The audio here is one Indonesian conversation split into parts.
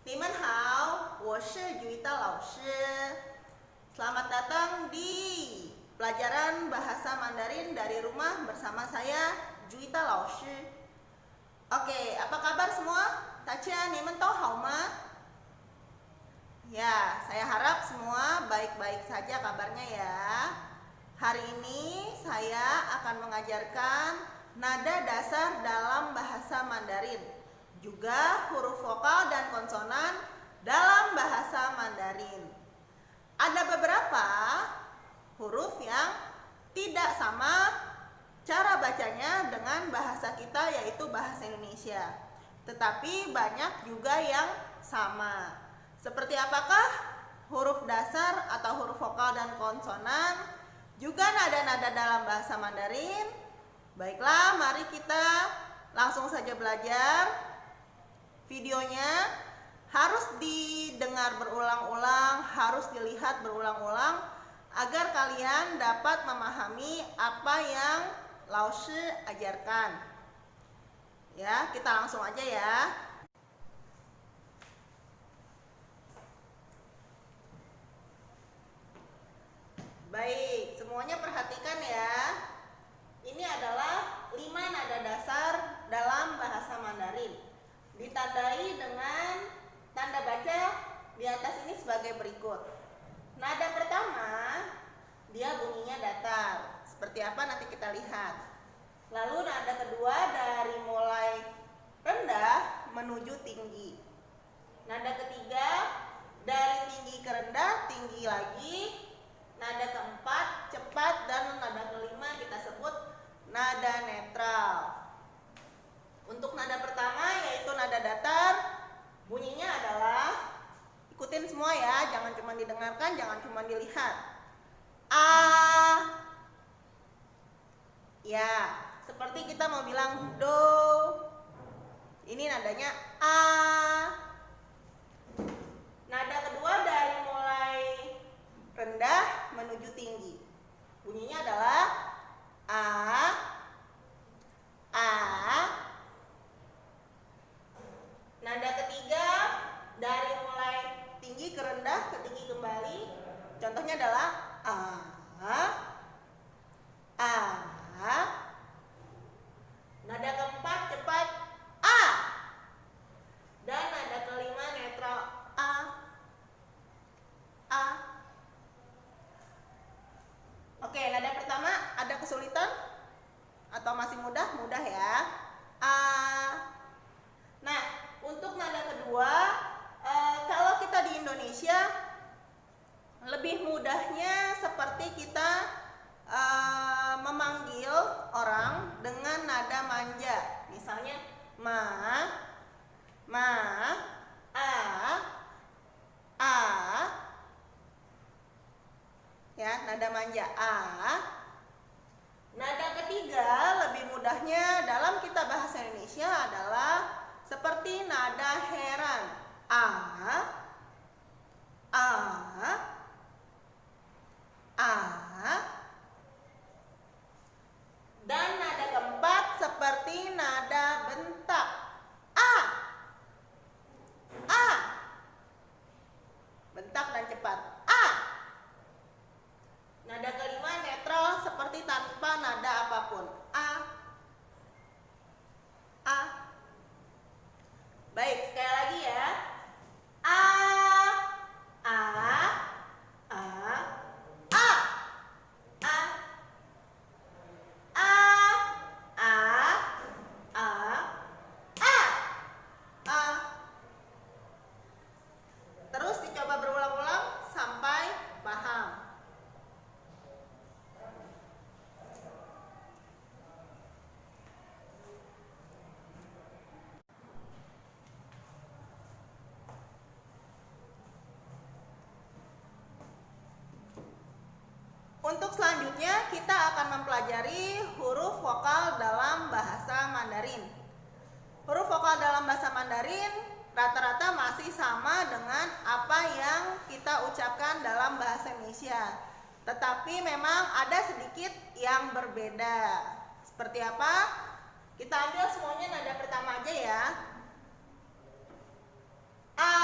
你们好，我是 Juwita 老师. Selamat datang di pelajaran bahasa Mandarin dari rumah bersama saya, Juwita 老师. Oke, apa kabar semua? Tacia, ni men tau hao ma? Ya, saya harap semua baik-baik saja kabarnya ya. Hari ini saya akan mengajarkan nada dasar dalam bahasa Mandarin, juga huruf vokal dan konsonan dalam bahasa Mandarin. Ada beberapa huruf yang tidak sama cara bacanya dengan bahasa kita, yaitu bahasa Indonesia. Tetapi banyak juga yang sama. Seperti apakah huruf dasar atau huruf vokal dan konsonan, juga nada-nada dalam bahasa Mandarin? Baiklah, mari kita langsung saja belajar. Videonya harus didengar berulang-ulang, harus dilihat berulang-ulang agar kalian dapat memahami apa yang Lao Shi ajarkan. Ya, kita langsung aja ya. Baik, semuanya perhatikan ya. Ini adalah 5 nada dasar dalam bahasa Mandarin. Ditandai dengan tanda baca di atas ini sebagai berikut. Nada pertama, dia bunyinya datar. Seperti apa nanti kita lihat. Lalu nada kedua dari mulai rendah menuju tinggi. Nada ketiga dari tinggi ke rendah, tinggi lagi. Nada keempat cepat, dan nada kelima kita sebut nada netral. Untuk nada pertama yaitu nada datar, bunyinya adalah, ikutin semua ya, jangan cuma didengarkan, jangan cuma dilihat. A. Ya, seperti kita mau bilang do. Ini nadanya A. Nada kedua dari mulai rendah menuju tinggi. Bunyinya adalah A. A. Nada ketiga dari mulai tinggi ke rendah ke tinggi kembali. Contohnya adalah A. A. Nada keempat cepat A. Dan nada kelima netral A. A. Oke, nada pertama ada kesulitan atau masih mudah? Mudah ya. A. Nah, untuk nada kedua, kalau kita di Indonesia, lebih mudahnya seperti kita memanggil orang dengan nada manja. Misalnya ma, a. Ya, nada manja a. Nada ketiga lebih mudahnya dalam kita bahasa Indonesia adalah seperti nada heran. A. Dan nada keempat seperti nada bentak. A. Bentak dan cepat. A. Nada kelima netral seperti tanpa nada apapun. A. Baik, sekali lagi ya. A. A. A. A. A. A. A. A. A. A. Terus dicoba berulang-ulang sampai paham. Untuk selanjutnya kita akan mempelajari huruf vokal dalam bahasa Mandarin. Huruf vokal dalam bahasa Mandarin rata-rata masih sama dengan apa yang kita ucapkan dalam bahasa Indonesia. Tetapi memang ada sedikit yang berbeda. Seperti apa? Kita ambil semuanya nada pertama aja ya. A,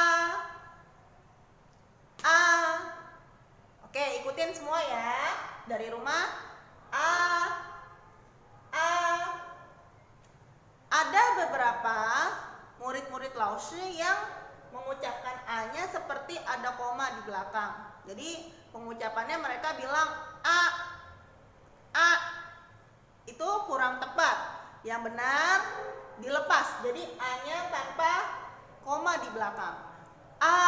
A. Oke, ikutin semua ya. Dari rumah. A, A. Ada beberapa murid-murid Laoshi yang mengucapkan A-nya seperti ada koma di belakang. Jadi pengucapannya mereka bilang A, A. Itu kurang tepat. Yang benar dilepas. Jadi A-nya tanpa koma di belakang. A,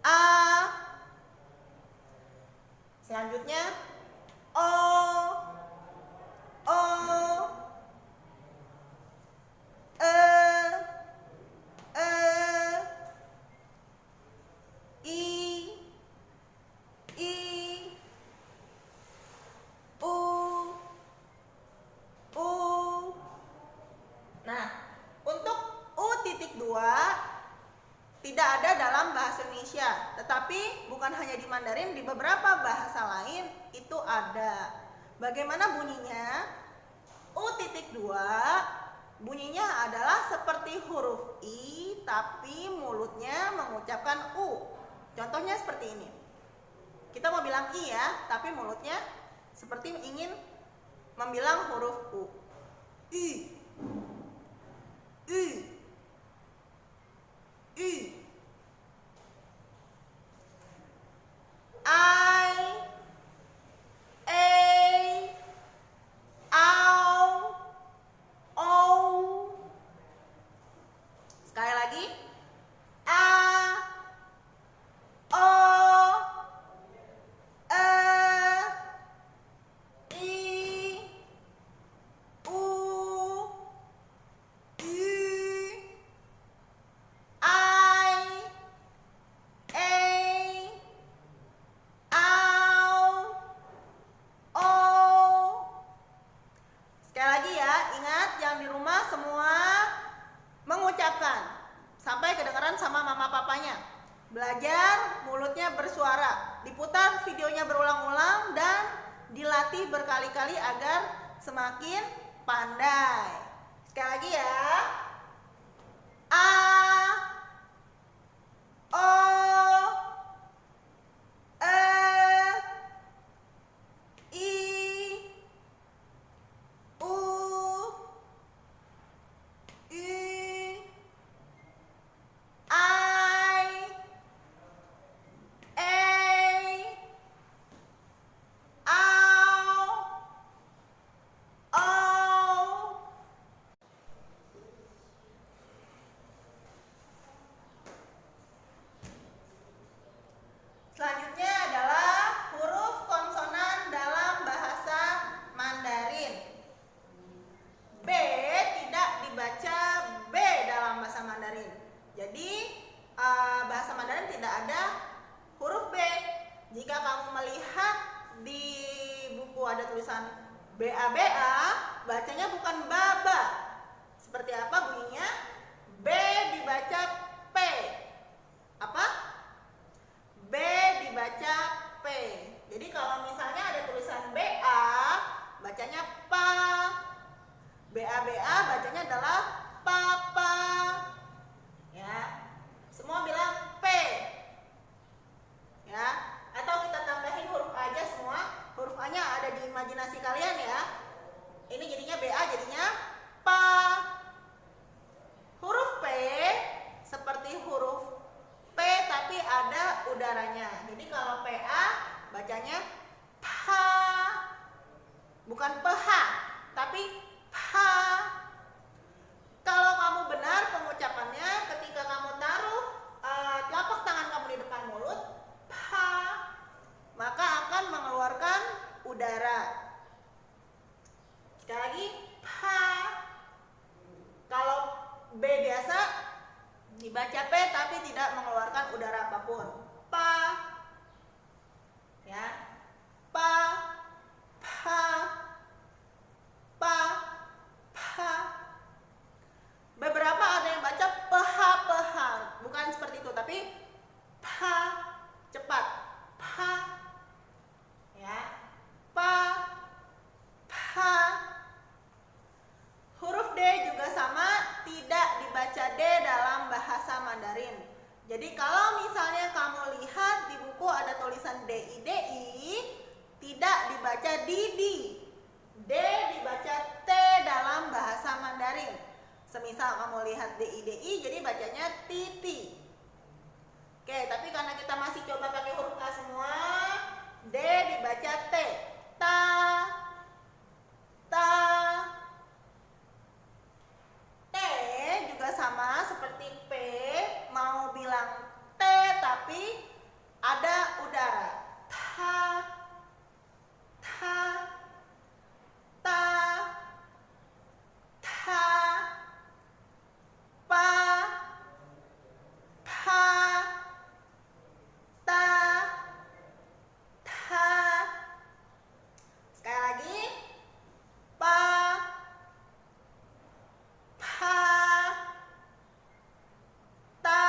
A. Selanjutnya O, O. E, E. I, I. U, U. Nah, untuk U.2 tidak ada dalam bahasa Indonesia, tetapi bukan hanya di Mandarin, di beberapa bahasa lain itu ada. Bagaimana bunyinya? U.2 bunyinya adalah seperti huruf I, tapi mulutnya mengucapkan U. Contohnya seperti ini. Kita mau bilang I ya, tapi mulutnya seperti ingin membilang huruf U. I, I, I. I, A, Au, O. Sekali lagi. A, O, E, I, U, I, Au, O. Sekali lagi ya, ingat yang di rumah semua mengucapkan sampai kedengaran sama mama papanya. Belajar mulutnya bersuara, diputar videonya berulang-ulang dan dilatih berkali-kali agar semakin pandai. Sekali lagi ya. A, O, E, I, U, I, A, Au, O. Selanjutnya adalah huruf konsonan dalam bahasa Mandarin. B tidak dibaca B dalam bahasa Mandarin. Jadi bahasa Mandarin tidak ada huruf B. Jika kamu melihat di buku ada tulisan BA, bacanya bukan baba. Seperti apa bunyinya? B dibaca P. Apa? B dibaca P. Jadi kalau misalnya ada tulisan BA, bacanya PA. BA bacanya adalah papa. Ya. Semua bilang P. Ya. Atau kita tambahin huruf A aja semua. Huruf A-nya ada di imajinasi kalian ya. Ini jadinya BA jadinya PA. Huruf P seperti huruf P tapi ada udaranya. Jadi kalau PA bacanya PA. Bukan PH, tapi PA. Kalau kamu benar pengucapannya ketika kamu taruh telapak tangan kamu di depan mulut, PA, maka akan mengeluarkan udara. Sekali lagi, PA. Kalau B biasa dibaca P tapi tidak mengeluarkan udara apapun. Pa. Ya. Pa. Pa. Pa. Pa. dibaca didi. D dibaca T dalam bahasa Mandarin. Semisal kamu lihat DI, jadi bacanya titi. Oke, tapi karena kita masih coba pakai huruf A semua, D dibaca T. Ta, ta. T juga sama seperti P, mau bilang T tapi ada udara. Ta, ta, ta, ta, pa, pa, ta, ta. Sekali lagi, pa, pa, ta,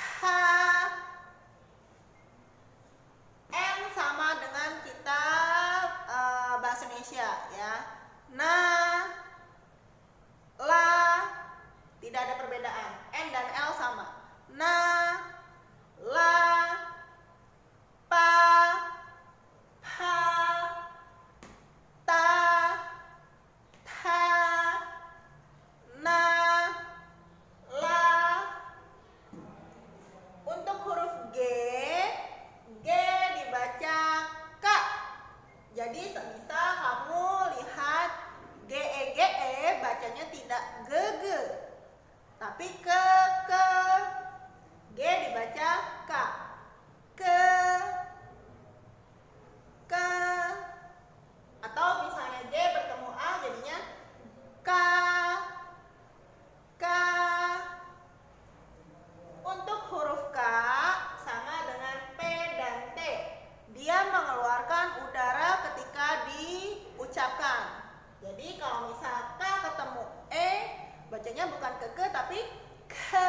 ta. N sama dengan kita bahasa Indonesia ya. Na, la, tidak ada perbedaan. N dan L sama. Na, la, pa, pa, ta, ta, na, la. Untuk huruf G dibaca K. Jadi semisal kamu lihat GE bacanya tidak GE, tapi ke. G dibaca K. Ke. Atau misalnya G bertemu A jadinya K. Untuk huruf K sama dengan P dan T. Dia mengeluarkan udara ketika diucapkan. Jadi kalau misal K ketemu E, bacanya bukan ke tapi ke.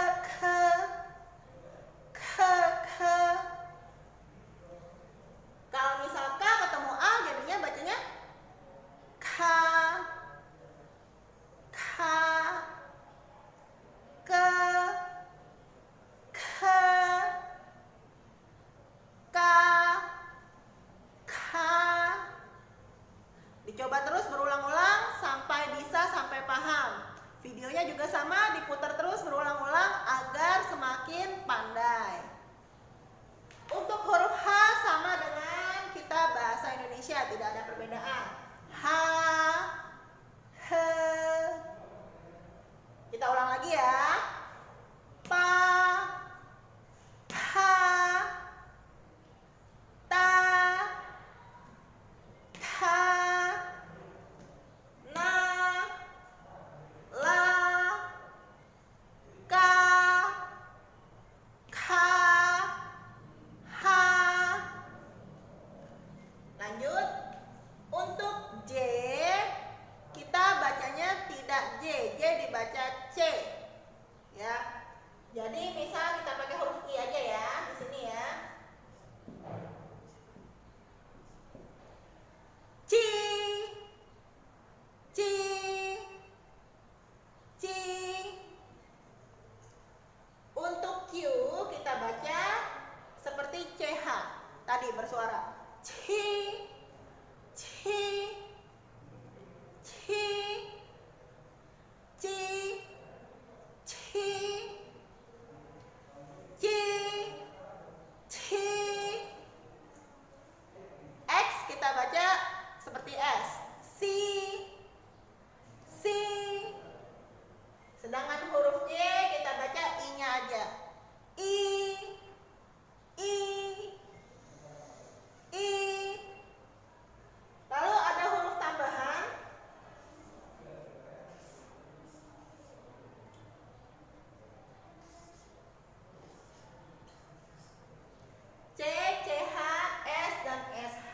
Kalau misal K ketemu A, jadinya bacanya ka. Dicoba terus berulang-ulang sampai bisa, sampai paham. Videonya juga sama, diputar terus berulang-ulang agar semakin pandai. Untuk huruf H sama dengan kita bahasa Indonesia, tidak ada perbedaan. H, he. Kita ulang lagi ya. Pa, pa, ta, ta, na, la, ka, ha. Lanjut. Untuk J kita bacanya tidak J dibaca C ya. Jadi misal kita pakai huruf I aja ya di sini ya. Ci, ci, ci. Untuk Q kita baca seperti CH tadi bersuara ci, ci, ci, ci, ci, ci, ci. X kita baca seperti S, si, si. Sedangkan huruf Y kita baca I-nya aja, I, I, I. Lalu ada huruf tambahan C, CH, S, dan SH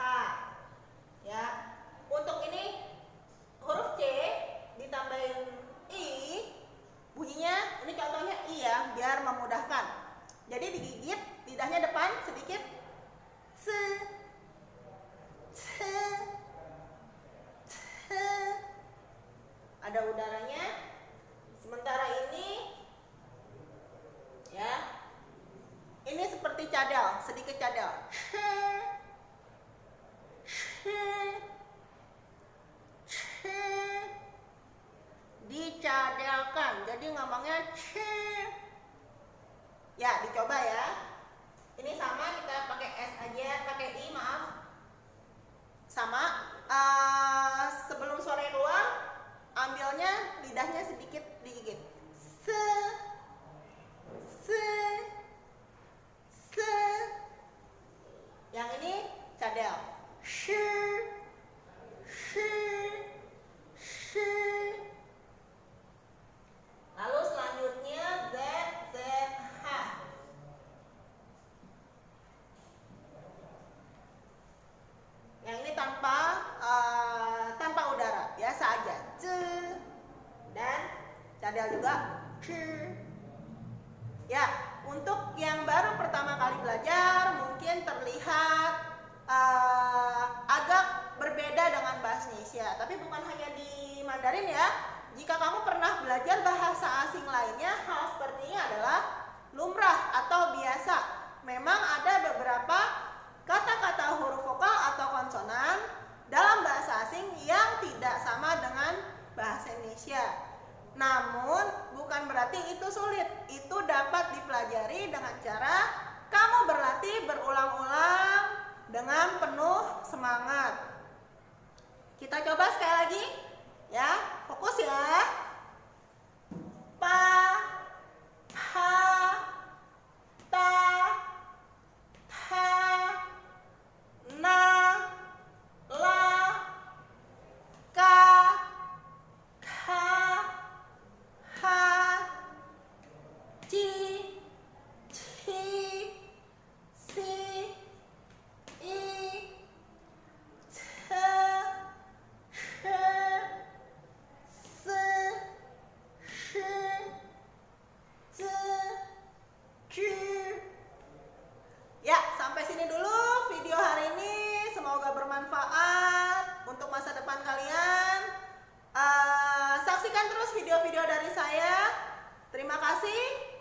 ya. Untuk ini huruf C ditambahin I, bunyinya ini contohnya I ya, biar memudahkan. Jadi digigit lidahnya depan sedikit, se, ce, ce. Ada udaranya. Sementara ini ya, ini seperti cadel, sedikit cadel. Ya, untuk yang baru pertama kali belajar mungkin terlihat agak berbeda dengan bahasa Indonesia. Tapi bukan hanya di Mandarin ya. Jika kamu pernah belajar bahasa asing lainnya, hal seperti ini adalah lumrah atau biasa. Memang ada beberapa kata-kata huruf vokal atau konsonan dalam bahasa asing yang tidak sama dengan bahasa Indonesia. Namun bukan berarti itu sulit. Itu dapat dipelajari dengan cara kamu berlatih berulang-ulang dengan penuh semangat. Kita coba sekali lagi ya, fokus ya. Pa, pa, ta, tha, na, la, ka, kha, ha, ci, ci, si, i, ce, she, se, shi, ze, ju. Ya, sampai sini dulu video hari ini. Semoga bermanfaat untuk masa depan kalian. Saksikan terus video-video dari saya. Terima kasih.